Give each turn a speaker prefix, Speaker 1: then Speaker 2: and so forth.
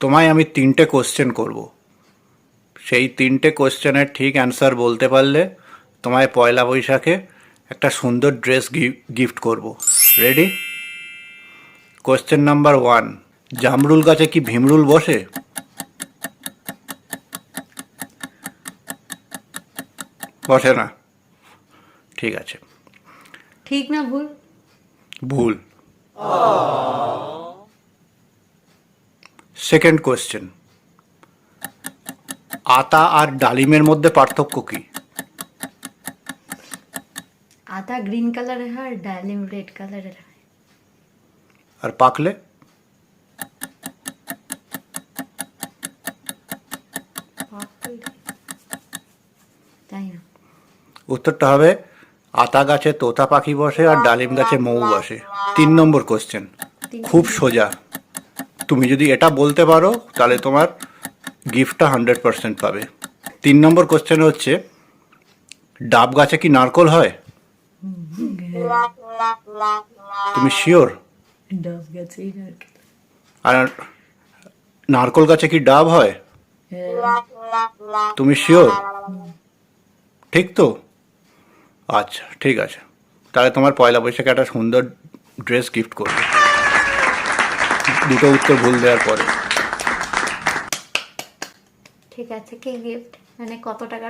Speaker 1: তোমায় আমি 3টে কোশ্চেন করব, সেই 3টে কোশ্চেনের ঠিক অ্যান্সার বলতে পারলে তোমায় পয়লা বৈশাখে একটা সুন্দর ড্রেস গিফট করব। রেডি? কোশ্চেন নাম্বার 1, জামরুল গাছে কি ভীমরুল বসে? বসে না, ঠিক আছে।
Speaker 2: ঠিক না ভুল?
Speaker 1: ভুল। সেকেন্ড কোশ্চেন, আতা আর ডালিমের মধ্যে পার্থক্য কি?
Speaker 2: আতা গ্রিন কালারের হয়, ডালিম রেড কালারের হয়।
Speaker 1: আর পাকলে?
Speaker 2: তাই না?
Speaker 1: উত্তরটা হবে আতা গাছে তোতা পাখি বসে আর ডালিম গাছে মৌ বসে। 3 নম্বর কোশ্চেন, খুব সোজা। তুমি যদি এটা বলতে পারো তাহলে তোমার গিফটটা 100% পাবে। 3 নম্বর কোশ্চেন হচ্ছে, ডাব গাছে কি নারকোল হয়? তুমি শিওর?
Speaker 2: ডাব গাছেই নারকেল।
Speaker 1: আর নারকোল গাছে কি ডাব হয়?
Speaker 2: হ্যাঁ।
Speaker 1: তুমি শিওর? ঠিক তো? আচ্ছা, ঠিক আছে। তাহলে তোমার পয়লা বৈশাখে একটা সুন্দর ড্রেস গিফট করবে, দুটো উত্তর ভুল দেওয়ার পরে।
Speaker 2: ঠিক আছে, কি গিফট মানে কত টাকা?